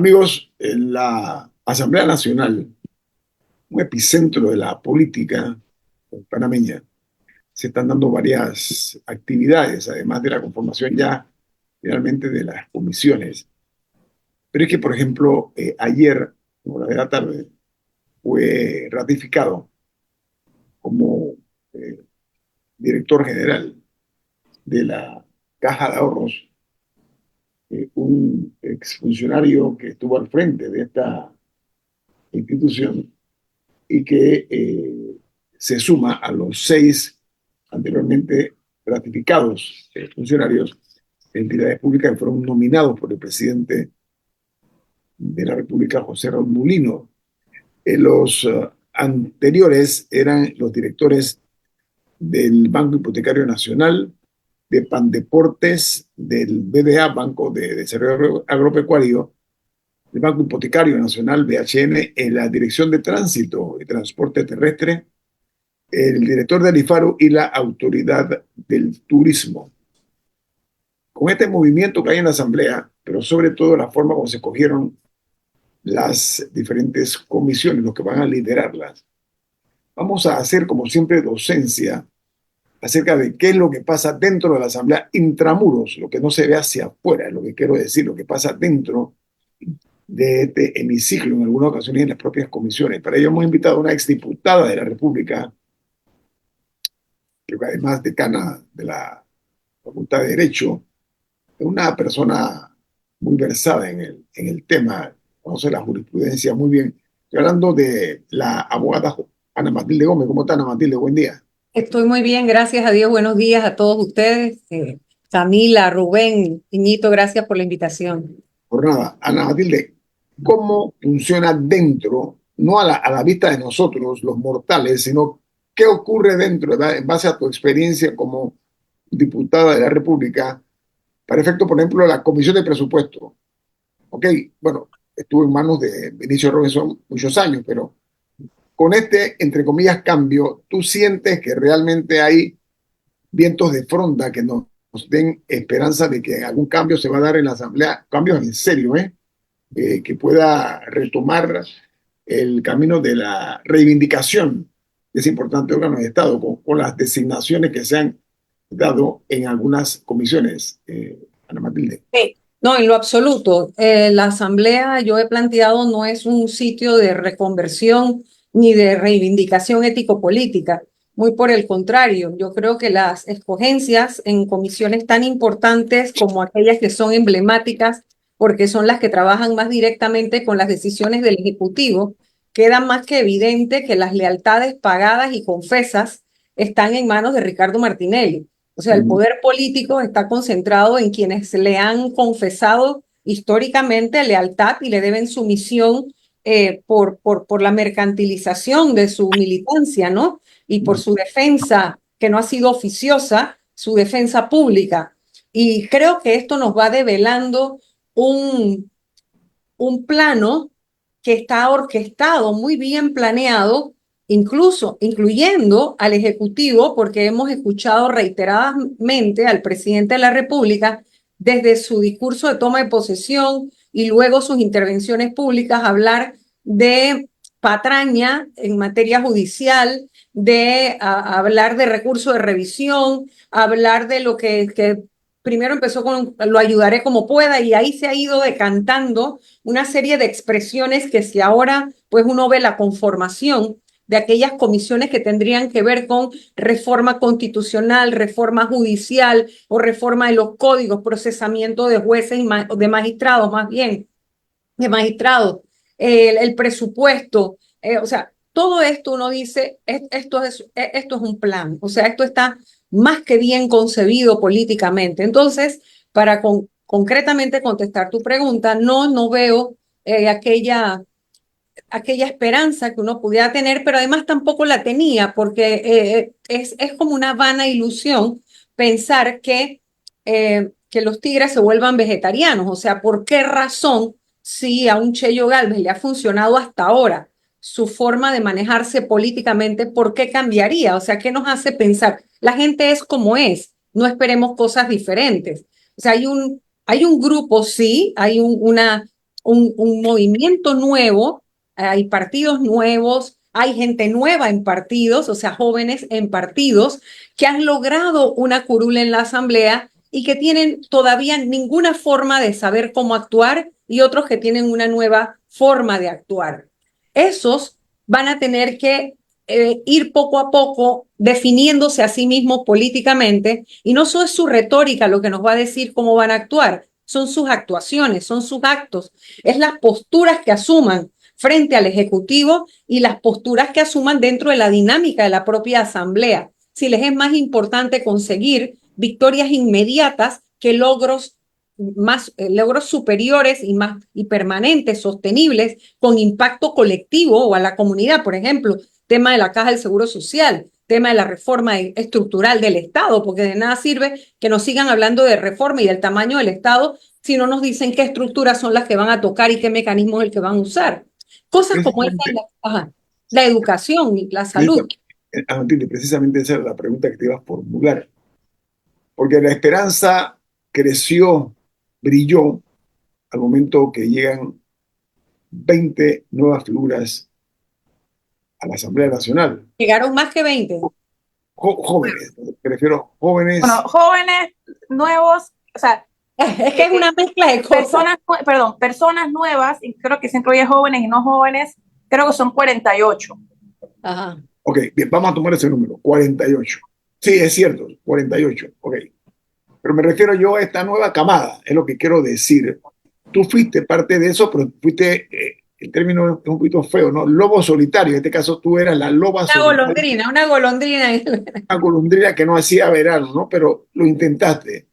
Amigos, en la Asamblea Nacional, un epicentro de la política panameña, se están dando varias actividades, además de la conformación ya finalmente de las comisiones. Pero es que, por ejemplo, ayer, en hora de la tarde, fue ratificado como eh, director general de la Caja de Ahorros un exfuncionario que estuvo al frente de esta institución y que se suma a los 6 anteriormente ratificados funcionarios de entidades públicas que fueron nominados por el presidente de la República, José Raúl Mulino. Los anteriores eran los directores del Banco Hipotecario Nacional, de Pandeportes, del BDA, Banco de Desarrollo Agropecuario, el Banco Hipotecario Nacional, BHN, en la Dirección de Tránsito y Transporte Terrestre, el director del IFARU y la Autoridad del Turismo. Con este movimiento que hay en la Asamblea, pero sobre todo la forma como se escogieron las diferentes comisiones, los que van a liderarlas, vamos a hacer, como siempre, docencia acerca de qué es lo que pasa dentro de la Asamblea, intramuros, lo que no se ve hacia afuera, es lo que quiero decir, lo que pasa dentro de este hemiciclo, en algunas ocasiones en las propias comisiones. Para ello hemos invitado a una exdiputada de la República, que además decana de la Facultad de Derecho, es una persona muy versada en el tema, conoce la jurisprudencia muy bien. Estoy hablando de la abogada Ana Matilde Gómez. ¿Cómo está, Ana Matilde? Buen día. Estoy muy bien, gracias a Dios. Buenos días a todos ustedes. Camila, Rubén, Iñito, gracias por la invitación. Por nada, Ana Matilde, ¿cómo funciona dentro, no a la vista de nosotros, los mortales, sino qué ocurre dentro, ¿verdad? En base a tu experiencia como diputada de la República, para efecto, por ejemplo, de la Comisión de Presupuesto? Ok, bueno, estuvo en manos de Vinicio Robinson muchos años, pero con este, entre comillas, cambio, ¿tú sientes que realmente hay vientos de fronda que nos den esperanza de que algún cambio se va a dar en la Asamblea? Cambios en serio, que pueda retomar el camino de la reivindicación de ese importante órgano de Estado con las designaciones que se han dado en algunas comisiones, Ana Matilde. Sí. No, en lo absoluto. La Asamblea, yo he planteado, no es un sitio de reconversión ni de reivindicación ético-política. Muy por el contrario, yo creo que las escogencias en comisiones tan importantes como aquellas que son emblemáticas, porque son las que trabajan más directamente con las decisiones del Ejecutivo, queda más que evidente que las lealtades pagadas y confesas están en manos de Ricardo Martinelli. O sea, el poder político está concentrado en quienes le han confesado históricamente lealtad y le deben sumisión por la mercantilización de su militancia, ¿no? Y por su defensa, que no ha sido oficiosa, su defensa pública. Y creo que esto nos va develando un, un plano que está orquestado, muy bien planeado, incluso incluyendo al Ejecutivo, porque hemos escuchado reiteradamente al presidente de la República desde su discurso de toma de posesión y luego sus intervenciones públicas hablar de patraña en materia judicial, de hablar de recursos de revisión, hablar de lo que primero empezó con lo ayudaré como pueda y ahí se ha ido decantando una serie de expresiones que si ahora pues uno ve la conformación de aquellas comisiones que tendrían que ver con reforma constitucional, reforma judicial o reforma de los códigos, procesamiento de jueces y de magistrados, más bien, de magistrados, el presupuesto, o sea, todo esto uno dice, esto es un plan, o sea, esto está más que bien concebido políticamente. Entonces, para concretamente contestar tu pregunta, no veo aquella esperanza que uno pudiera tener, pero además tampoco la tenía, porque es como una vana ilusión pensar que los tigres se vuelvan vegetarianos. O sea, ¿por qué razón, si a un Cheyo Gálvez le ha funcionado hasta ahora su forma de manejarse políticamente, por qué cambiaría? O sea, ¿qué nos hace pensar? La gente es como es, no esperemos cosas diferentes. O sea, hay un grupo, sí, hay una un movimiento nuevo, hay partidos nuevos, hay gente nueva en partidos, o sea, jóvenes en partidos que han logrado una curul en la asamblea y que tienen todavía ninguna forma de saber cómo actuar y otros que tienen una nueva forma de actuar. Esos van a tener que ir poco a poco definiéndose a sí mismos políticamente y no solo es su retórica lo que nos va a decir cómo van a actuar, son sus actuaciones, son sus actos, es las posturas que asuman frente al Ejecutivo y las posturas que asuman dentro de la dinámica de la propia Asamblea. Si les es más importante conseguir victorias inmediatas que logros logros superiores y permanentes, sostenibles, con impacto colectivo o a la comunidad, por ejemplo, tema de la Caja del Seguro Social, tema de la reforma estructural del Estado, porque de nada sirve que nos sigan hablando de reforma y del tamaño del Estado si no nos dicen qué estructuras son las que van a tocar y qué mecanismos es el que van a usar. Cosas como esta, la educación y la salud. Matilde, precisamente esa era la pregunta que te iba a formular, porque la esperanza creció, brilló al momento que llegan 20 nuevas figuras a la Asamblea Nacional. Llegaron más que 20. Jóvenes, prefiero jóvenes. Bueno, jóvenes, nuevos, o sea, es que es una mezcla de cosas. Personas nuevas, y creo que se incluye jóvenes y no jóvenes, creo que son 48. Ajá. Ok, bien, vamos a tomar ese número, 48. Sí, es cierto, 48, ok. Pero me refiero yo a esta nueva camada, es lo que quiero decir. Tú fuiste parte de eso, pero fuiste, el término es un poquito feo, ¿no? Lobo solitario, en este caso tú eras la loba solitaria. Una golondrina. Una golondrina que no hacía verano, ¿no? Pero lo intentaste.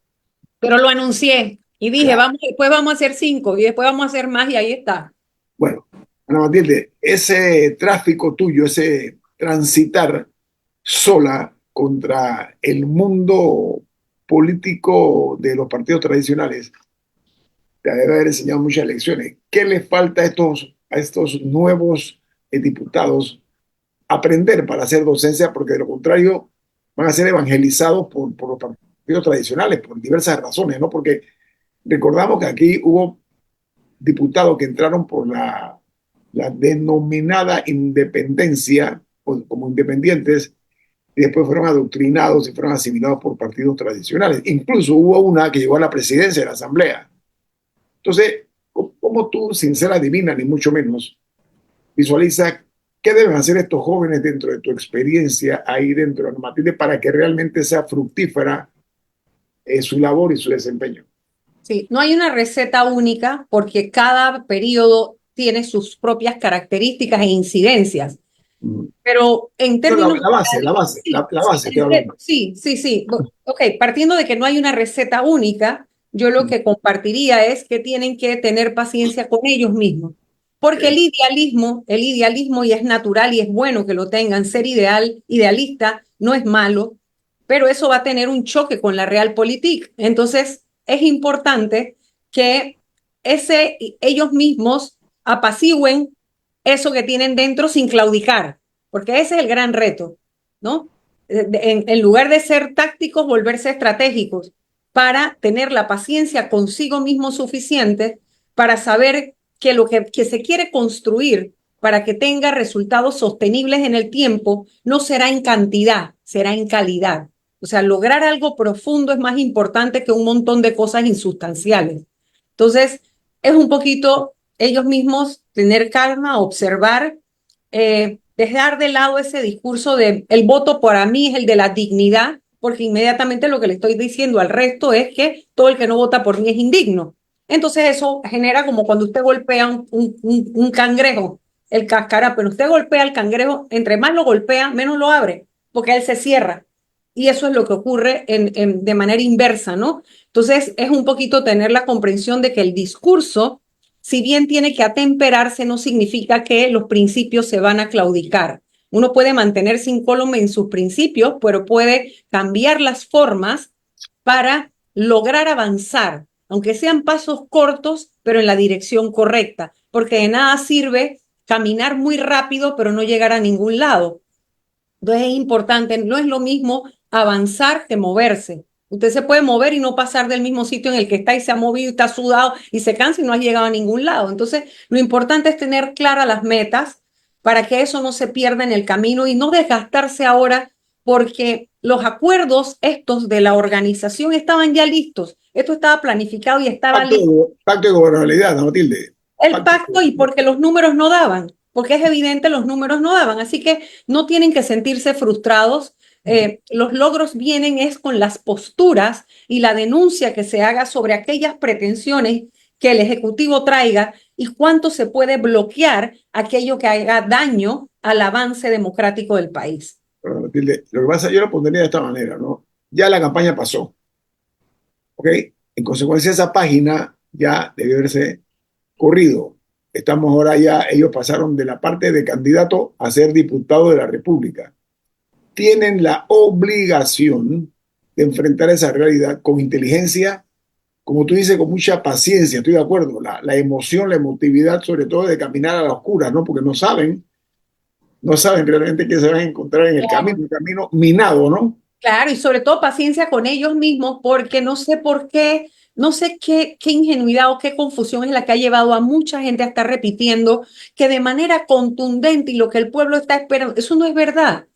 Pero lo anuncié y dije, Claro. después vamos a hacer 5 y después vamos a hacer más y ahí está. Bueno, Ana Matilde, ese tráfico tuyo, ese transitar sola contra el mundo político de los partidos tradicionales, te debe haber enseñado muchas lecciones. ¿Qué le falta a estos nuevos diputados aprender para hacer docencia? Porque de lo contrario van a ser evangelizados por los partidos tradicionales por diversas razones, ¿no? Porque recordamos que aquí hubo diputados que entraron por la denominada independencia, como independientes, y después fueron adoctrinados y fueron asimilados por partidos tradicionales. Incluso hubo una que llegó a la presidencia de la Asamblea. Entonces, ¿cómo tú, sin ser adivina, ni mucho menos, visualizas qué deben hacer estos jóvenes dentro de tu experiencia ahí dentro de la Matilde para que realmente sea fructífera su labor y su desempeño? Sí, no hay una receta única porque cada periodo tiene sus propias características e incidencias. Pero en términos... La base, te hablo. Sí. Ok, partiendo de que no hay una receta única, yo lo que compartiría es que tienen que tener paciencia con ellos mismos. Porque el idealismo, y es natural y es bueno que lo tengan, ser idealista, no es malo, pero eso va a tener un choque con la realpolitik. Entonces, es importante que ellos mismos apacigüen eso que tienen dentro sin claudicar, porque ese es el gran reto, ¿no? En lugar de ser tácticos, volverse estratégicos para tener la paciencia consigo mismo suficiente para saber que lo que se quiere construir para que tenga resultados sostenibles en el tiempo no será en cantidad, será en calidad. O sea, lograr algo profundo es más importante que un montón de cosas insustanciales. Entonces, es un poquito ellos mismos tener calma, observar, dejar de lado ese discurso de el voto para mí es el de la dignidad, porque inmediatamente lo que le estoy diciendo al resto es que todo el que no vota por mí es indigno. Entonces eso genera como cuando usted golpea un cangrejo, el cascará, pero usted golpea al cangrejo, entre más lo golpea, menos lo abre, porque él se cierra. Y eso es lo que ocurre de manera inversa, ¿no? Entonces es un poquito tener la comprensión de que el discurso, si bien tiene que atemperarse, no significa que los principios se van a claudicar. Uno puede mantenerse incólume en sus principios, pero puede cambiar las formas para lograr avanzar, aunque sean pasos cortos, pero en la dirección correcta, porque de nada sirve caminar muy rápido, pero no llegar a ningún lado. Entonces es importante, no es lo mismo avanzar que moverse. Usted se puede mover y no pasar del mismo sitio en el que está y se ha movido y está sudado y se cansa y no ha llegado a ningún lado. Entonces, lo importante es tener claras las metas para que eso no se pierda en el camino y no desgastarse ahora porque los acuerdos estos de la organización estaban ya listos. Esto estaba planificado y estaba listo. Pacto de gobernabilidad, ¿no, Matilde? El pacto y porque los números no daban, porque es evidente los números no daban. Así que no tienen que sentirse frustrados. Los logros vienen es con las posturas y la denuncia que se haga sobre aquellas pretensiones que el Ejecutivo traiga y cuánto se puede bloquear aquello que haga daño al avance democrático del país. Pero, Matilde, lo que pasa, yo lo pondría de esta manera, ¿no? Ya la campaña pasó, ¿ok? En consecuencia, esa página ya debió haberse corrido. Estamos ahora ya, ellos pasaron de la parte de candidato a ser diputado de la República. Tienen la obligación de enfrentar esa realidad con inteligencia, como tú dices, con mucha paciencia, estoy de acuerdo. La emoción, la emotividad, sobre todo de caminar a la oscura, ¿no? Porque no saben realmente qué se van a encontrar en el camino, un camino minado, ¿no? Claro, y sobre todo paciencia con ellos mismos, porque no sé por qué, no sé qué ingenuidad o qué confusión es la que ha llevado a mucha gente a estar repitiendo que de manera contundente y lo que el pueblo está esperando, eso no es verdad.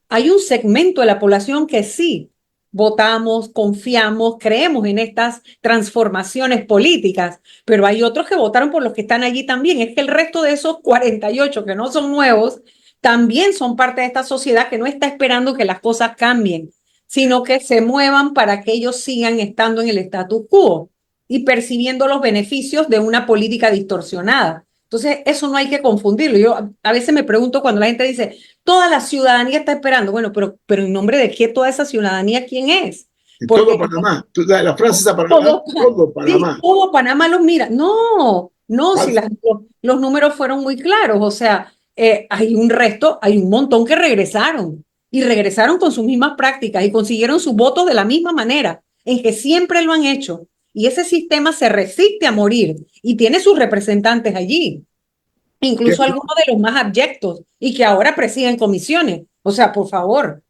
Hay un segmento de la población que sí votamos, confiamos, creemos en estas transformaciones políticas, pero hay otros que votaron por los que están allí también. Es que el resto de esos 48 que no son nuevos también son parte de esta sociedad que no está esperando que las cosas cambien, sino que se muevan para que ellos sigan estando en el status quo y percibiendo los beneficios de una política distorsionada. Entonces, eso no hay que confundirlo. Yo a veces me pregunto cuando la gente dice, toda la ciudadanía está esperando, bueno, pero en nombre de qué toda esa ciudadanía, ¿quién es? Y todo Porque Panamá, la frase esa Panamá, todo, todo sí, Panamá. todo Panamá los mira. No, no, si Falso. los números fueron muy claros, o sea, hay un resto, hay un montón que regresaron y regresaron con sus mismas prácticas y consiguieron sus votos de la misma manera, en que siempre lo han hecho. Y ese sistema se resiste a morir y tiene sus representantes allí, Que, incluso algunos de los más abyectos y que ahora presiden comisiones. O sea, por favor.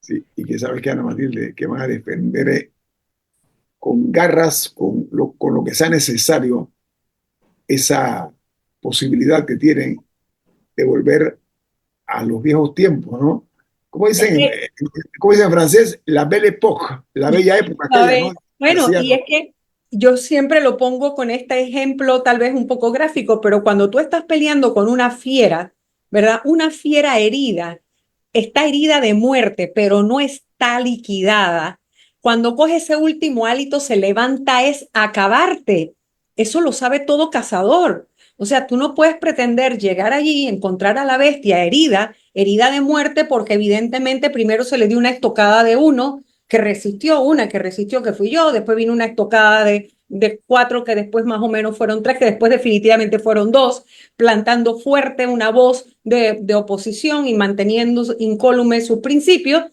sí, y que sabes que Ana Matilde, que van a defender con garras, con lo que sea necesario, esa posibilidad que tienen de volver a los viejos tiempos, ¿no? Como Es dicen, que como dicen en francés, la belle époque, la bella época aquella, ¿no? ¿sabes? Bueno, García, y es ¿no? que yo siempre lo pongo con este ejemplo, tal vez un poco gráfico, pero cuando tú estás peleando con una fiera, ¿verdad? Una fiera herida, está herida de muerte, pero no está liquidada. Cuando coge ese último hálito, se levanta es a acabarte. Eso lo sabe todo cazador. O sea, tú no puedes pretender llegar allí y encontrar a la bestia herida, herida de muerte, porque evidentemente primero se le dio una estocada de uno que resistió, una que resistió, que fui yo, después vino una estocada de cuatro, que después más o menos fueron tres, que después definitivamente fueron dos, plantando fuerte una voz de oposición y manteniendo incólume sus principios.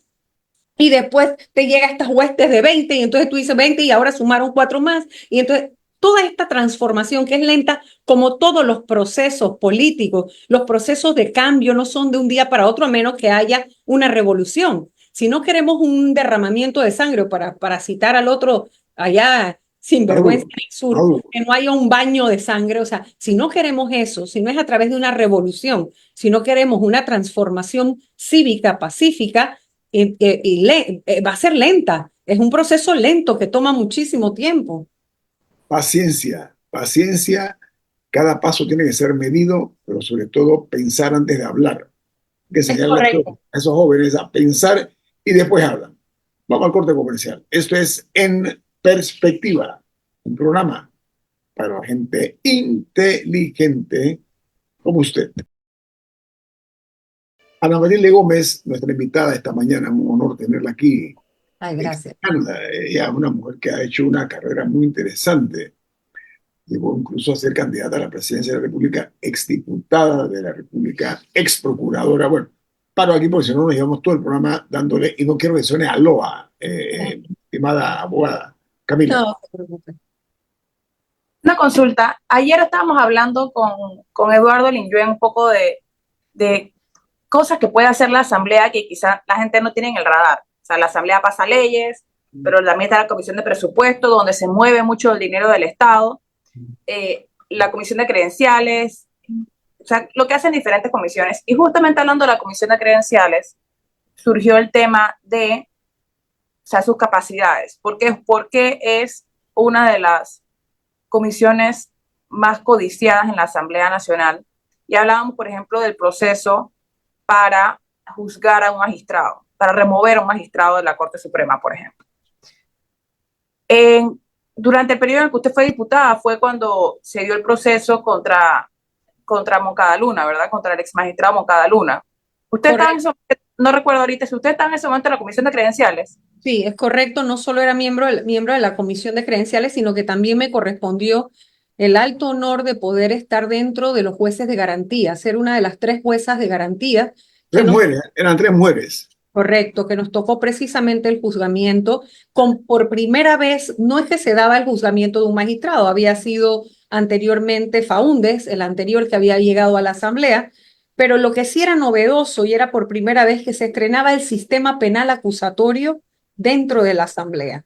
Y después te llega estas huestes de 20 y entonces tú dices 20 y ahora sumaron cuatro más. Y entonces toda esta transformación que es lenta, como todos los procesos políticos, los procesos de cambio no son de un día para otro a menos que haya una revolución. Si no queremos un derramamiento de sangre, para citar al otro allá sin vergüenza Maduro, en el sur, Maduro. que no haya un baño de sangre, o sea, si no queremos eso, si no es a través de una revolución, si no queremos una transformación cívica, pacífica, va a ser lenta. Es un proceso lento que toma muchísimo tiempo. Paciencia, paciencia. Cada paso tiene que ser medido, pero sobre todo pensar antes de hablar. Hay que Es enseñarle correcto. a esos jóvenes a pensar y después hablan. Vamos al corte comercial. Esto es En Perspectiva, un programa para gente inteligente como usted. Ana Matilde Gómez, nuestra invitada esta mañana, un honor tenerla aquí. Ay, gracias. Ella es una mujer que ha hecho una carrera muy interesante. Llegó incluso a ser candidata a la presidencia de la República, exdiputada de la República, ex procuradora. Bueno, paro aquí porque si no nos llevamos todo el programa dándole, y no quiero que suene a loa, estimada abogada Camila. No se preocupe. Una consulta. Ayer estábamos hablando con Eduardo Linjué un poco de cosas que puede hacer la Asamblea que quizá la gente no tiene en el radar. O sea, la Asamblea pasa leyes, pero también está la Comisión de Presupuesto, donde se mueve mucho el dinero del Estado, la Comisión de Credenciales, o sea, lo que hacen diferentes comisiones. Y justamente hablando de la Comisión de Credenciales, surgió el tema de, o sea, sus capacidades, porque es una de las comisiones más codiciadas en la Asamblea Nacional. Y hablábamos, por ejemplo, del proceso para juzgar a un magistrado, para remover a un magistrado de la Corte Suprema, por ejemplo. Durante el periodo en el que usted fue diputada fue cuando se dio el proceso contra Moncada Luna, ¿verdad? Contra el ex magistrado Moncada Luna. Usted está en eso, no recuerdo ahorita, si usted está en ese momento en la Comisión de Credenciales. Sí, es correcto, no solo era miembro de la Comisión de Credenciales, sino que también me correspondió el alto honor de poder estar dentro de los jueces de garantía, ser una de las 3 juezas de garantía. Tres mujeres, eran 3 mujeres. Correcto, que nos tocó precisamente el juzgamiento. Por primera vez, no es que se daba el juzgamiento de un magistrado, había sido anteriormente Faúndez, el anterior que había llegado a la Asamblea, pero lo que sí era novedoso y era por primera vez que se estrenaba el sistema penal acusatorio dentro de la Asamblea.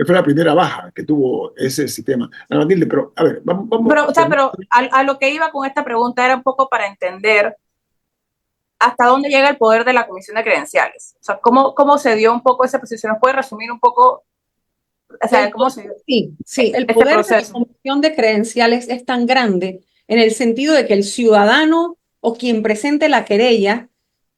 Fue la primera baja que tuvo ese sistema. Ana Matilde, pero a ver, vamos. Pero a lo que iba con esta pregunta era un poco para entender hasta dónde llega el poder de la Comisión de Credenciales. O sea, ¿cómo se dio un poco esa posición? ¿Nos puede resumir un poco? O sea, ¿cómo se dio? Sí, el poder de la Comisión de Credenciales es tan grande en el sentido de que el ciudadano o quien presente la querella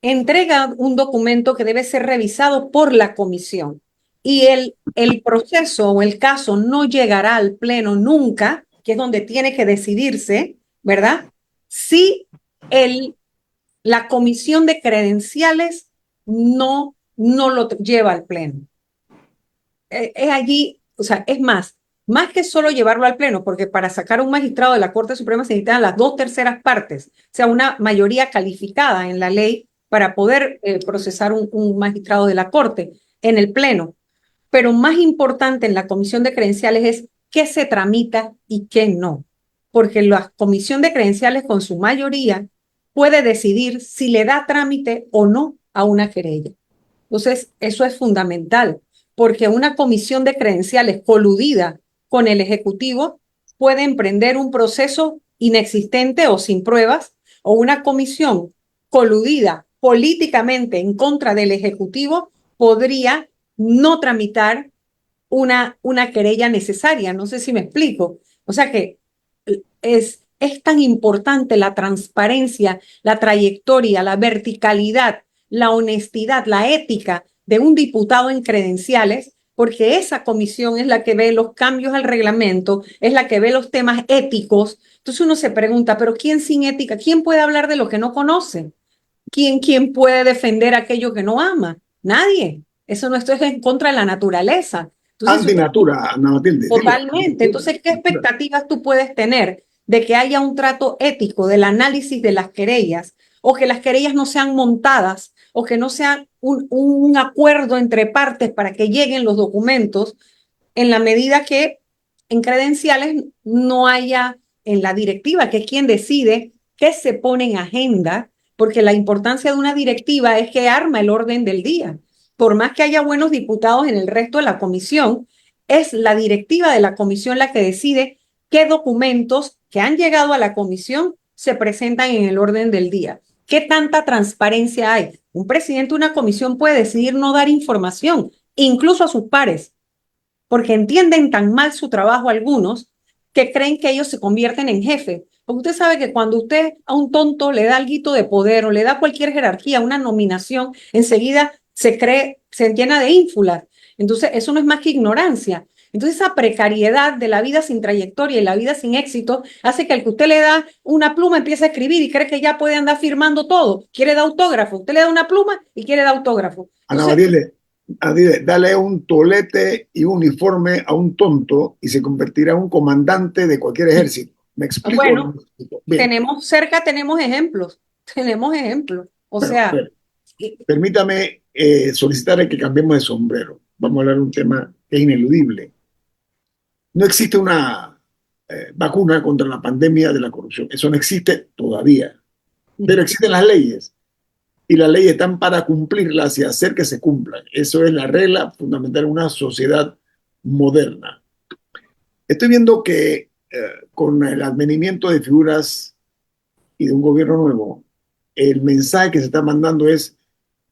entrega un documento que debe ser revisado por la comisión. Y el proceso o el caso no llegará al pleno nunca, que es donde tiene que decidirse, ¿verdad? Si la Comisión de Credenciales no lo lleva al pleno. Es allí, o sea, es más que solo llevarlo al pleno, porque para sacar a un magistrado de la Corte Suprema se necesitan las 2/3 partes, o sea, una mayoría calificada en la ley para poder procesar un magistrado de la Corte en el pleno. Pero más importante en la Comisión de Credenciales es qué se tramita y qué no, porque la Comisión de Credenciales con su mayoría puede decidir si le da trámite o no a una querella. Entonces, eso es fundamental, porque una comisión de credenciales coludida con el Ejecutivo puede emprender un proceso inexistente o sin pruebas, o una comisión coludida políticamente en contra del Ejecutivo podría no tramitar una querella necesaria. No sé si me explico. O sea que es tan importante la transparencia, la trayectoria, la verticalidad, la honestidad, la ética de un diputado en credenciales, porque esa comisión es la que ve los cambios al reglamento, es la que ve los temas éticos. Entonces uno se pregunta, pero ¿quién sin ética? ¿Quién puede hablar de lo que no conoce? ¿Quién puede defender aquello que no ama? Nadie. Eso no es en contra de la naturaleza. Entonces, antinatura, Ana Matilde. Totalmente. Entonces, ¿qué expectativas tú puedes tener de que haya un trato ético del análisis de las querellas, o que las querellas no sean montadas, o que no sea un acuerdo entre partes para que lleguen los documentos, en la medida que en credenciales no haya en la directiva, que es quien decide qué se pone en agenda, porque la importancia de una directiva es que arma el orden del día? Por más que haya buenos diputados en el resto de la comisión, es la directiva de la comisión la que decide qué documentos que han llegado a la comisión se presentan en el orden del día. ¿Qué tanta transparencia hay? Un presidente de una comisión puede decidir no dar información, incluso a sus pares, porque entienden tan mal su trabajo algunos que creen que ellos se convierten en jefe. Porque usted sabe que cuando usted a un tonto le da algo de poder o le da cualquier jerarquía, una nominación, enseguida se llena de ínfulas. Entonces, eso no es más que ignorancia. Entonces, esa precariedad de la vida sin trayectoria y la vida sin éxito hace que al que usted le da una pluma empiece a escribir y cree que ya puede andar firmando todo. Quiere dar autógrafo. Usted le da una pluma y quiere dar autógrafo. Entonces, dale un tolete y un uniforme a un tonto y se convertirá en un comandante de cualquier ejército. ¿Me explico? Bueno, tenemos ejemplos. Tenemos ejemplos. O sea, permítame solicitar que cambiemos de sombrero. Vamos a hablar de un tema que es ineludible. No existe una vacuna contra la pandemia de la corrupción. Eso no existe todavía. Pero existen las leyes. y las leyes están para cumplirlas y hacer que se cumplan. Eso es la regla fundamental en una sociedad moderna. Estoy viendo que con el advenimiento de figuras y de un gobierno nuevo, el mensaje que se está mandando es: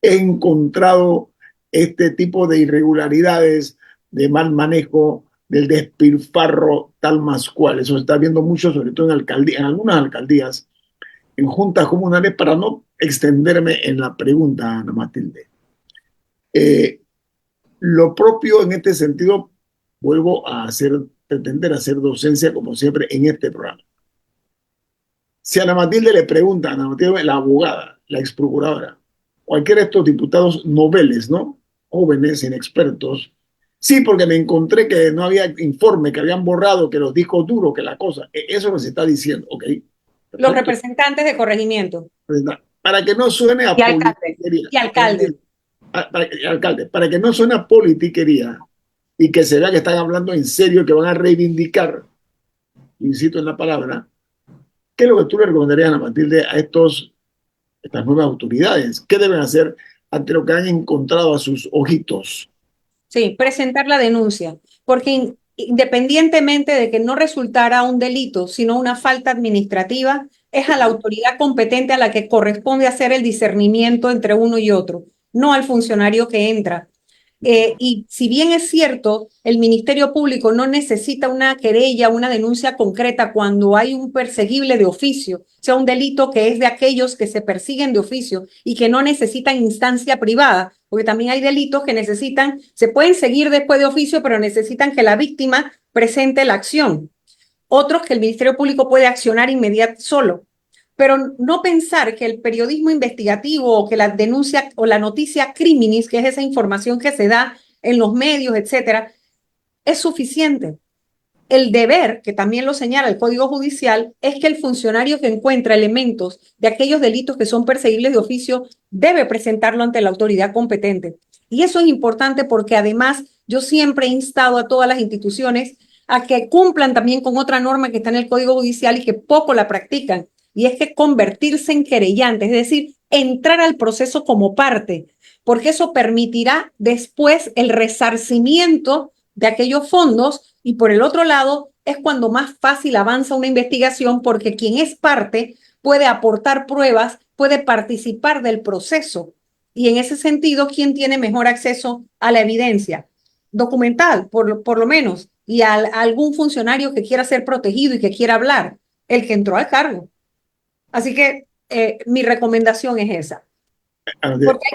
he encontrado este tipo de irregularidades, de mal manejo, del despilfarro tal más cual. Eso se está viendo mucho, sobre todo en algunas alcaldías, en juntas comunales, para no extenderme en la pregunta, Ana Matilde. Lo propio en este sentido, vuelvo a pretender hacer docencia como siempre en este programa. Si a Ana Matilde le pregunta, Ana Matilde, la abogada, la ex procuradora, cualquiera de estos diputados noveles, ¿no? Jóvenes, inexpertos, sí, porque me encontré que no había informe, que habían borrado, que los discos duros, que la cosa, eso no se está diciendo, ¿ok? Los representantes de corregimiento. Para que no suene a politiquería. Y alcalde. Alcalde, para que no suene a politiquería y que se vea que están hablando en serio, que van a reivindicar, insisto en la palabra, ¿qué es lo que tú le recomendarías, Ana Matilde, a estas nuevas autoridades? ¿Qué deben hacer ante lo que han encontrado a sus ojitos? Sí, presentar la denuncia, porque independientemente de que no resultara un delito, sino una falta administrativa, es a la autoridad competente a la que corresponde hacer el discernimiento entre uno y otro, no al funcionario que entra. Y si bien es cierto, el Ministerio Público no necesita una querella, una denuncia concreta cuando hay un perseguible de oficio, o sea, un delito que es de aquellos que se persiguen de oficio y que no necesitan instancia privada, porque también hay delitos que se pueden seguir después de oficio, pero necesitan que la víctima presente la acción. Otros que el Ministerio Público puede accionar inmediatamente solo. Pero no pensar que el periodismo investigativo o que la denuncia o la noticia criminis, que es esa información que se da en los medios, etcétera, es suficiente. El deber, que también lo señala el Código Judicial, es que el funcionario que encuentra elementos de aquellos delitos que son perseguibles de oficio debe presentarlo ante la autoridad competente. Y eso es importante porque además yo siempre he instado a todas las instituciones a que cumplan también con otra norma que está en el Código Judicial y que poco la practican, y es que convertirse en querellante, es decir, entrar al proceso como parte, porque eso permitirá después el resarcimiento de aquellos fondos, y por el otro lado es cuando más fácil avanza una investigación porque quien es parte puede aportar pruebas, puede participar del proceso, y en ese sentido, ¿quién tiene mejor acceso a la evidencia? Documental, por lo menos, y a algún funcionario que quiera ser protegido y que quiera hablar, el que entró al cargo. Así que mi recomendación es esa. Porque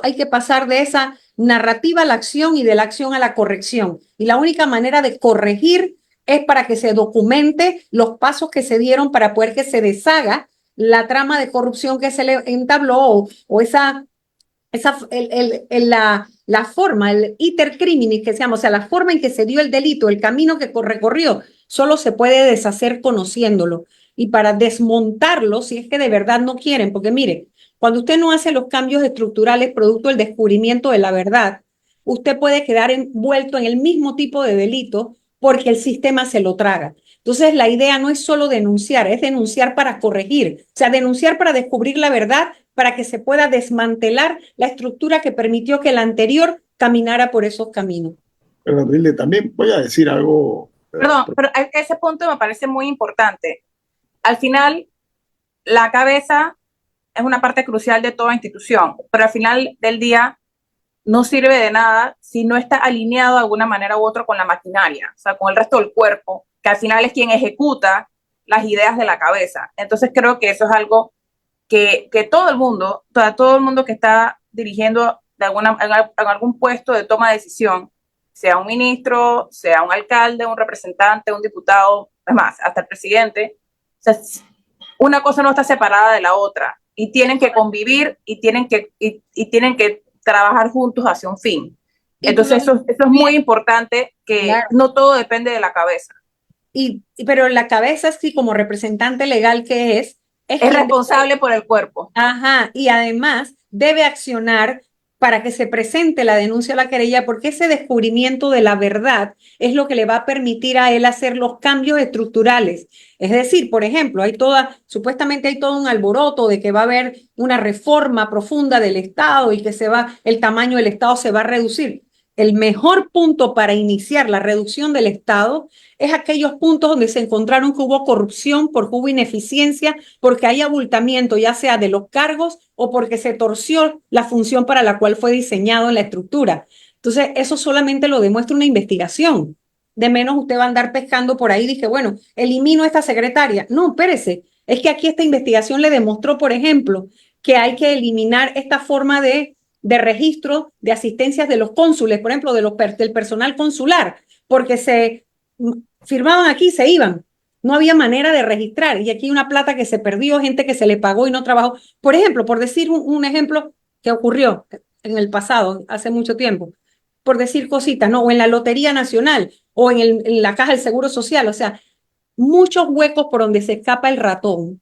hay que pasar de esa narrativa a la acción y de la acción a la corrección. Y la única manera de corregir es para que se documente los pasos que se dieron para poder que se deshaga la trama de corrupción que se le entabló o la forma, el iter criminis que se llama, o sea, la forma en que se dio el delito, el camino que recorrió, solo se puede deshacer conociéndolo. Y para desmontarlo, si es que de verdad no quieren, porque mire, cuando usted no hace los cambios estructurales producto del descubrimiento de la verdad, usted puede quedar envuelto en el mismo tipo de delito porque el sistema se lo traga. Entonces, la idea no es solo denunciar, es denunciar para corregir, o sea, denunciar para descubrir la verdad, para que se pueda desmantelar la estructura que permitió que el anterior caminara por esos caminos. Pero también voy a decir algo. Perdón, pero ese punto me parece muy importante. Al final, la cabeza es una parte crucial de toda institución, pero al final del día no sirve de nada si no está alineado de alguna manera u otra con la maquinaria, o sea, con el resto del cuerpo, que al final es quien ejecuta las ideas de la cabeza. Entonces creo que eso es algo que todo el mundo que está dirigiendo en algún puesto de toma de decisión, sea un ministro, sea un alcalde, un representante, un diputado, es más, hasta el presidente, o sea, una cosa no está separada de la otra y tienen que convivir y tienen que trabajar juntos hacia un fin. Entonces eso es muy importante, que claro, no todo depende de la cabeza. Pero la cabeza, sí, como representante legal es responsable por el cuerpo. Ajá, y además debe accionar para que se presente la denuncia a la querella, porque ese descubrimiento de la verdad es lo que le va a permitir a él hacer los cambios estructurales. Es decir, por ejemplo, supuestamente hay todo un alboroto de que va a haber una reforma profunda del Estado y que el tamaño del Estado se va a reducir. El mejor punto para iniciar la reducción del Estado es aquellos puntos donde se encontraron que hubo corrupción, porque hubo ineficiencia, porque hay abultamiento, ya sea de los cargos o porque se torció la función para la cual fue diseñado en la estructura. Entonces, eso solamente lo demuestra una investigación. De menos usted va a andar pescando por ahí y dije, bueno, elimino a esta secretaria. No, espérese, es que aquí esta investigación le demostró, por ejemplo, que hay que eliminar esta forma de registro de asistencias de los cónsules, por ejemplo, del personal consular, porque se firmaban aquí y se iban. No había manera de registrar. Y aquí hay una plata que se perdió, gente que se le pagó y no trabajó. Por ejemplo, por decir un ejemplo que ocurrió en el pasado, hace mucho tiempo, por decir cositas, ¿no? O en la Lotería Nacional, o en la Caja del Seguro Social. O sea, muchos huecos por donde se escapa el ratón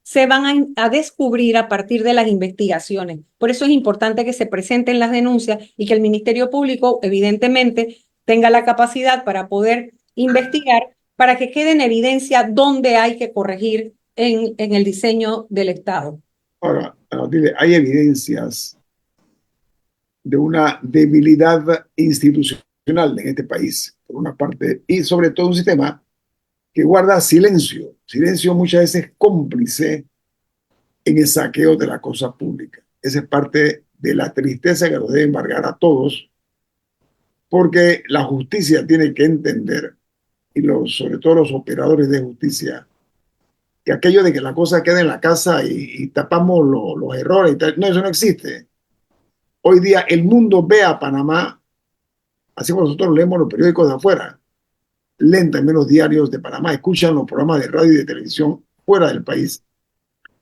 se van a descubrir a partir de las investigaciones. Por eso es importante que se presenten las denuncias y que el Ministerio Público, evidentemente, tenga la capacidad para poder investigar, para que quede en evidencia dónde hay que corregir en el diseño del Estado. Ahora, Matilde, hay evidencias de una debilidad institucional en este país, por una parte, y sobre todo un sistema que guarda silencio muchas veces cómplice en el saqueo de la cosa pública. Esa es parte de la tristeza que nos debe embargar a todos, porque la justicia tiene que entender, y sobre todo los operadores de justicia, que aquello de que la cosa quede en la casa y tapamos los errores, y tal, no, eso no existe. Hoy día el mundo ve a Panamá, así como nosotros leemos los periódicos de afuera, leen también los diarios de Panamá, escuchan los programas de radio y de televisión fuera del país,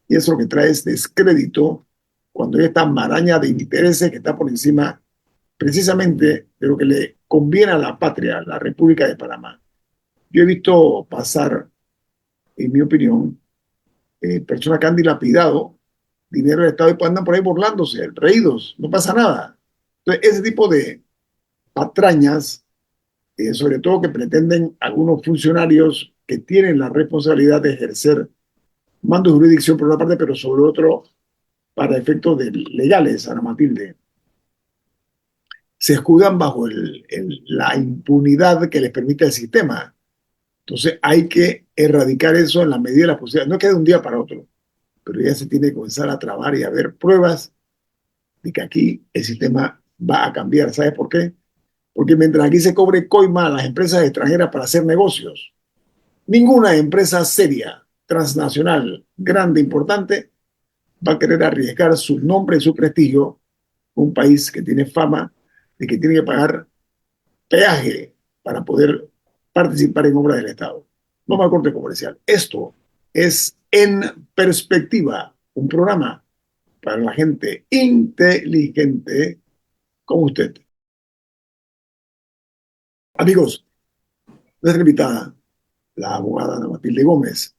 y eso lo que trae es descrédito cuando hay esta maraña de intereses que está por encima precisamente de lo que le conviene a la patria, la República de Panamá. Yo he visto pasar, en mi opinión, personas que han dilapidado dinero del Estado y andan por ahí burlándose, reídos, no pasa nada. Entonces, ese tipo de patrañas, sobre todo que pretenden algunos funcionarios que tienen la responsabilidad de ejercer mando de jurisdicción por una parte, pero sobre otro para efectos legales, Ana Matilde, se escudan bajo la impunidad que les permite el sistema. Entonces hay que erradicar eso en la medida de las posibilidades. No queda de un día para otro, pero ya se tiene que comenzar a trabajar y a ver pruebas de que aquí el sistema va a cambiar. ¿Sabes por qué? Porque mientras aquí se cobre coima a las empresas extranjeras para hacer negocios, ninguna empresa seria, transnacional, grande, importante, va a querer arriesgar su nombre y su prestigio con un país que tiene fama de que tiene que pagar peaje para poder participar en obras del Estado. Vamos al corte comercial. Esto es En Perspectiva, un programa para la gente inteligente como usted. Amigos, nuestra invitada, la abogada Ana Matilde Gómez,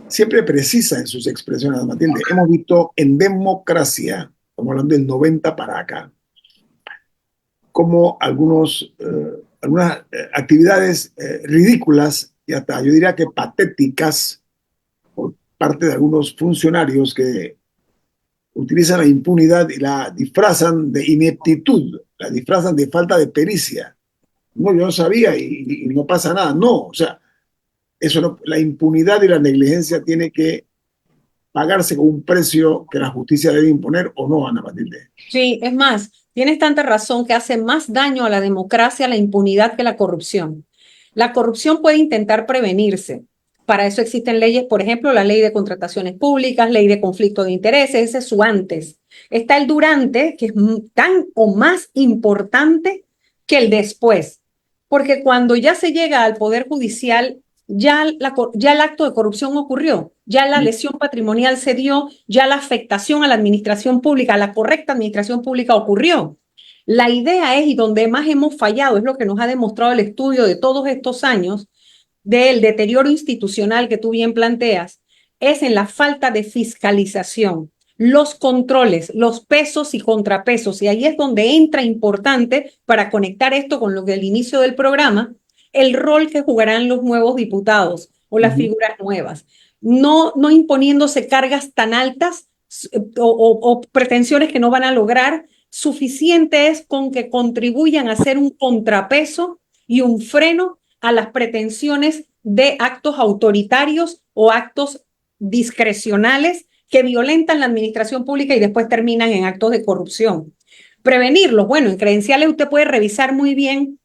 siempre precisa en sus expresiones, Ana Matilde. Hemos visto en democracia, estamos hablando del 90 para acá, como algunas actividades ridículas y hasta yo diría que patéticas por parte de algunos funcionarios que utilizan la impunidad y la disfrazan de ineptitud, la disfrazan de falta de pericia. No, yo no sabía y no pasa nada. No, o sea, eso no, la impunidad y la negligencia tiene que pagarse con un precio que la justicia debe imponer o no, Ana Matilde. Sí, es más, tienes tanta razón que hace más daño a la democracia la impunidad que la corrupción. La corrupción puede intentar prevenirse. Para eso existen leyes, por ejemplo, la ley de contrataciones públicas, ley de conflicto de intereses, ese es su antes. Está el durante, que es tan o más importante que el después, porque cuando ya se llega al Poder Judicial, ya el acto de corrupción ocurrió, ya la lesión patrimonial se dio, ya la afectación a la administración pública, a la correcta administración pública ocurrió. La idea es, y donde más hemos fallado, es lo que nos ha demostrado el estudio de todos estos años, del deterioro institucional que tú bien planteas, es en la falta de fiscalización. los controles, los pesos y contrapesos. Y ahí es donde entra importante, para conectar esto con lo del inicio del programa, el rol que jugarán los nuevos diputados o las figuras nuevas. No imponiéndose cargas tan altas o pretensiones que no van a lograr. Suficiente es con que contribuyan a hacer un contrapeso y un freno a las pretensiones de actos autoritarios o actos discrecionales que violentan la administración pública y después terminan en actos de corrupción. Prevenirlos, bueno, en credenciales usted puede revisar muy bien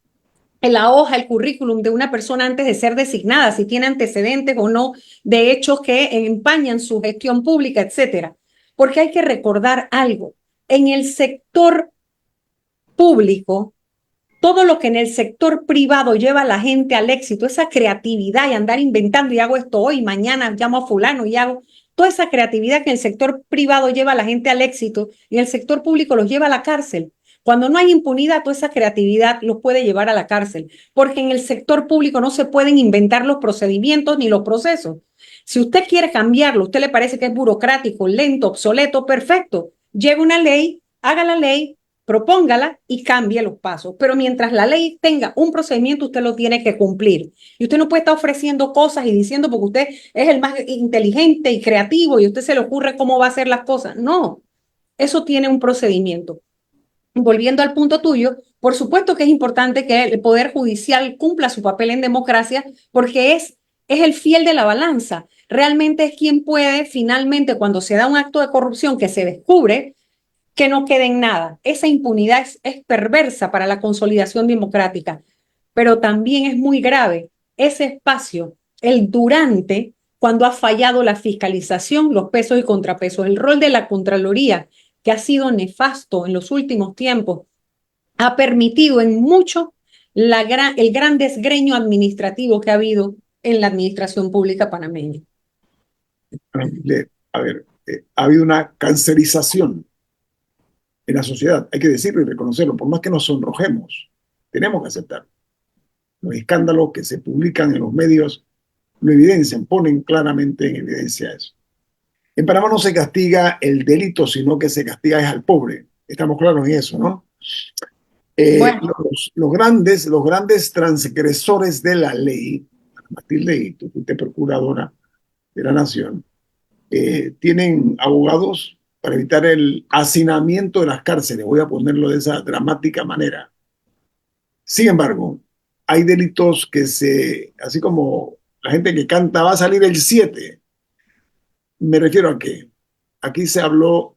en la hoja, el currículum de una persona antes de ser designada, si tiene antecedentes o no de hechos que empañan su gestión pública, etcétera. Porque hay que recordar algo. En el sector público, todo lo que en el sector privado lleva a la gente al éxito, esa creatividad y andar inventando y hago esto hoy, mañana llamo a fulano y hago toda esa creatividad que en el sector privado lleva a la gente al éxito y el sector público los lleva a la cárcel. Cuando no hay impunidad, toda esa creatividad los puede llevar a la cárcel, porque en el sector público no se pueden inventar los procedimientos ni los procesos. Si usted quiere cambiarlo, usted le parece que es burocrático, lento, obsoleto, perfecto. Lleve una ley, haga la ley, propóngala y cambie los pasos. Pero mientras la ley tenga un procedimiento, usted lo tiene que cumplir. Y usted no puede estar ofreciendo cosas y diciendo porque usted es el más inteligente y creativo y a usted se le ocurre cómo va a hacer las cosas. No, eso tiene un procedimiento. Volviendo al punto tuyo, por supuesto que es importante que el Poder Judicial cumpla su papel en democracia porque es el fiel de la balanza. Realmente es quien puede, finalmente, cuando se da un acto de corrupción que se descubre, que no quede en nada. Esa impunidad es perversa para la consolidación democrática, pero también es muy grave ese espacio, el durante, cuando ha fallado la fiscalización, los pesos y contrapesos. El rol de la Contraloría, que ha sido nefasto en los últimos tiempos, ha permitido en mucho el gran desgreño administrativo que ha habido en la administración pública panameña. A ver, ha habido una cancerización en la sociedad, hay que decirlo y reconocerlo, por más que nos sonrojemos, tenemos que aceptarlo. Los escándalos que se publican en los medios lo evidencian, ponen claramente en evidencia eso. En Panamá no se castiga el delito, sino que se castiga es al pobre. Estamos claros en eso, ¿no? Bueno. Los grandes transgresores de la ley, Matilde, y tú fuiste procuradora de la Nación, tienen abogados para evitar el hacinamiento de las cárceles. Voy a ponerlo de esa dramática manera. Sin embargo, hay delitos que así como la gente que canta va a salir el 7, me refiero a que aquí se habló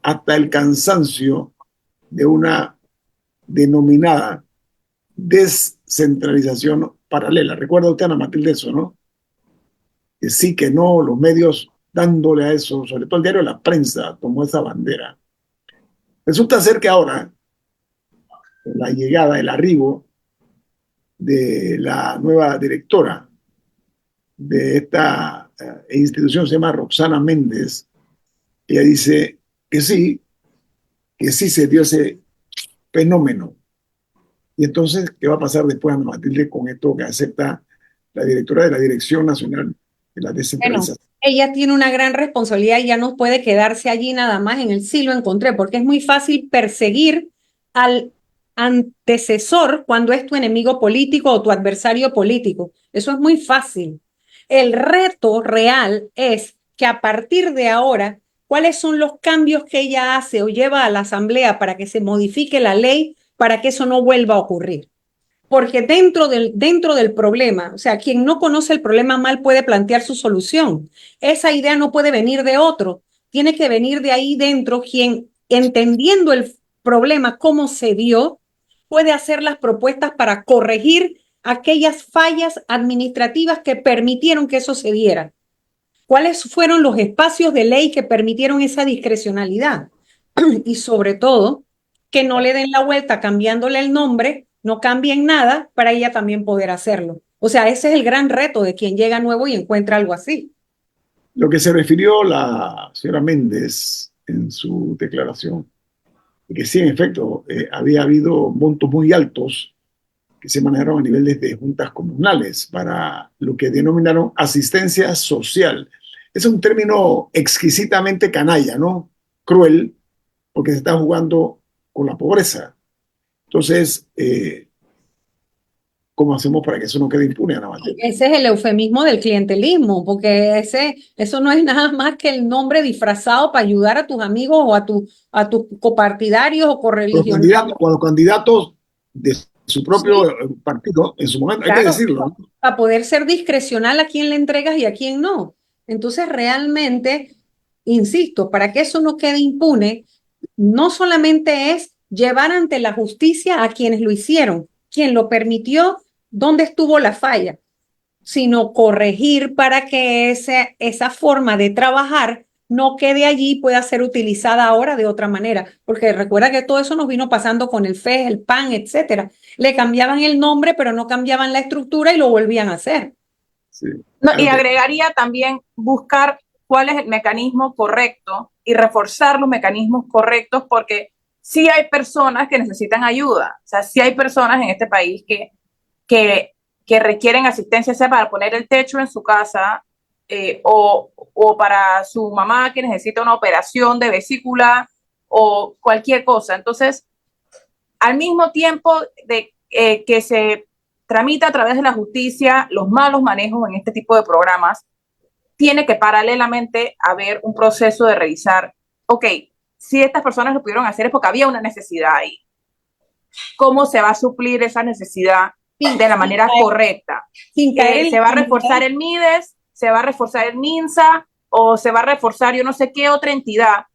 hasta el cansancio de una denominada descentralización paralela. ¿Recuerda usted, Ana Matilde, eso, no? Que sí, que no, los medios dándole a eso, sobre todo el diario La Prensa tomó esa bandera. Resulta ser que ahora, con la llegada, el arribo de la nueva directora de esta institución, se llama Roxana Méndez, ella dice que sí se dio ese fenómeno. Y entonces, ¿qué va a pasar después, Ana Matilde, con esto que acepta la directora de la Dirección Nacional de la Descentralización? Bueno, ella tiene una gran responsabilidad y ya no puede quedarse allí nada más en el sí lo encontré, porque es muy fácil perseguir al antecesor cuando es tu enemigo político o tu adversario político. Eso es muy fácil. El reto real es que a partir de ahora, ¿cuáles son los cambios que ella hace o lleva a la Asamblea para que se modifique la ley para que eso no vuelva a ocurrir? Porque dentro del problema, o sea, quien no conoce el problema mal puede plantear su solución. Esa idea no puede venir de otro, tiene que venir de ahí dentro quien, entendiendo el problema, cómo se dio, puede hacer las propuestas para corregir aquellas fallas administrativas que permitieron que eso se diera. ¿Cuáles fueron los espacios de ley que permitieron esa discrecionalidad? Y sobre todo, que no le den la vuelta cambiándole el nombre, no cambien nada para ella también poder hacerlo. O sea, ese es el gran reto de quien llega nuevo y encuentra algo así. Lo que se refirió la señora Méndez en su declaración, que sí, en efecto, había habido montos muy altos que se manejaron a nivel de juntas comunales para lo que denominaron asistencia social. es un término exquisitamente canalla, ¿no? Cruel, porque se está jugando con la pobreza. Entonces, ¿cómo hacemos para que eso no quede impune, Ana Matilde? Ese es el eufemismo del clientelismo, porque eso no es nada más que el nombre disfrazado para ayudar a tus amigos o a tus copartidarios o correligionarios. Con los candidatos de su propio partido, en su momento, Claro, hay que decirlo, ¿no? para poder ser discrecional a quién le entregas y a quién no. Entonces, realmente, insisto, para que eso no quede impune, no solamente es llevar ante la justicia a quienes lo hicieron, quien lo permitió, dónde estuvo la falla, sino corregir para que esa forma de trabajar no quede allí y pueda ser utilizada ahora de otra manera. Porque recuerda que todo eso nos vino pasando con el FES, el PAN, etcétera. Le cambiaban el nombre, pero no cambiaban la estructura y lo volvían a hacer. Sí. No, y agregaría también buscar cuál es el mecanismo correcto y reforzar los mecanismos correctos, porque sí hay personas que necesitan ayuda. O sea, sí hay personas en este país que requieren asistencia, sea para poner el techo en su casa o para su mamá que necesita una operación de vesícula o cualquier cosa. Entonces, al mismo tiempo de que se tramita a través de la justicia los malos manejos en este tipo de programas, tiene que paralelamente haber un proceso de revisar, ok, si estas personas lo pudieron hacer es porque había una necesidad ahí. ¿Cómo se va a suplir esa necesidad de la manera correcta? ¿Se va a reforzar el MIDES? ¿Se va a reforzar el MINSA? ¿O se va a reforzar yo no sé qué otra entidad?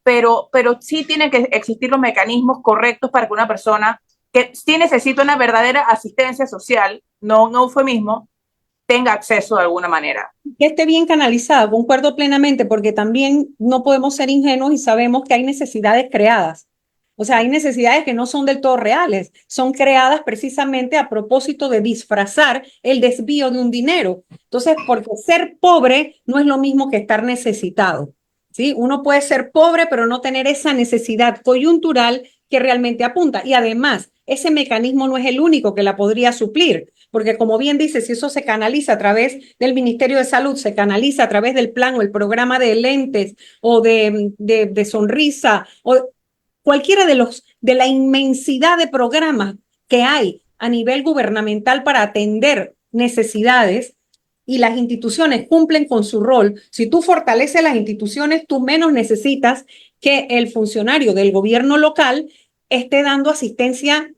Pero sí tienen que existir los mecanismos correctos para que una persona que sí necesita una verdadera asistencia social, no un eufemismo, tenga acceso de alguna manera. Que esté bien canalizada, concuerdo plenamente, porque también no podemos ser ingenuos y sabemos que hay necesidades creadas. O sea, hay necesidades que no son del todo reales, son creadas precisamente a propósito de disfrazar el desvío de un dinero. Entonces, porque ser pobre no es lo mismo que estar necesitado, ¿sí? Uno puede ser pobre, pero no tener esa necesidad coyuntural que realmente apunta. Y además, ese mecanismo no es el único que la podría suplir, porque como bien dice, si eso se canaliza a través del Ministerio de Salud, se canaliza a través del plan o el programa de lentes o de sonrisa o cualquiera de la inmensidad de programas que hay a nivel gubernamental para atender necesidades y las instituciones cumplen con su rol. Si tú fortaleces las instituciones, tú menos necesitas que el funcionario del gobierno local esté dando asistencia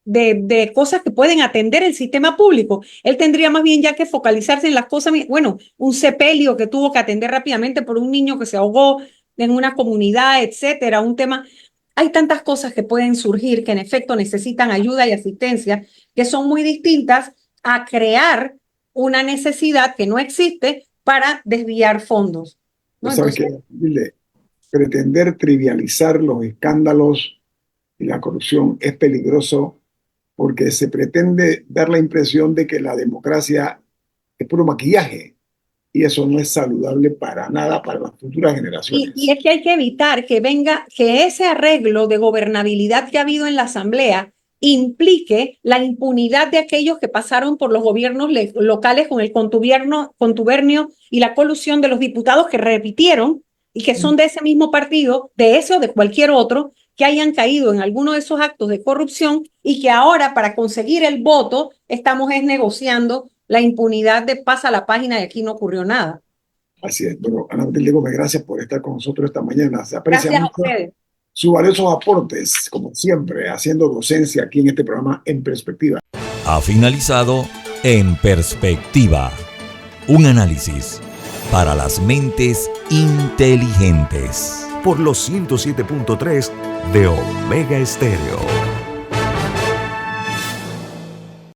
de cosas que pueden atender el sistema público. Él tendría más bien ya que focalizarse en las cosas, bueno, un sepelio que tuvo que atender rápidamente por un niño que se ahogó en una comunidad, etcétera, un tema. Hay tantas cosas que pueden surgir que en efecto necesitan ayuda y asistencia, que son muy distintas a crear una necesidad que no existe para desviar fondos, ¿no? ¿Sabes qué? Pretender trivializar los escándalos y la corrupción es peligroso porque se pretende dar la impresión de que la democracia es puro maquillaje y eso no es saludable para nada para las futuras generaciones. Y es que hay que evitar que ese arreglo de gobernabilidad que ha habido en la Asamblea implique la impunidad de aquellos que pasaron por los gobiernos locales con el contubernio y la colusión de los diputados que repitieron y que son de ese mismo partido, de ese o de cualquier otro, que hayan caído en alguno de esos actos de corrupción y que ahora para conseguir el voto estamos negociando la impunidad de pasa la página y aquí no ocurrió nada. Así es. Bueno, Ana Matilde Gómez, gracias por estar con nosotros esta mañana. Se aprecia Gracias mucho a ustedes. sus valiosos aportes, como siempre, haciendo docencia aquí en este programa En Perspectiva. Ha finalizado En Perspectiva, un análisis para las mentes inteligentes. Por los 107.3 de Omega Estéreo.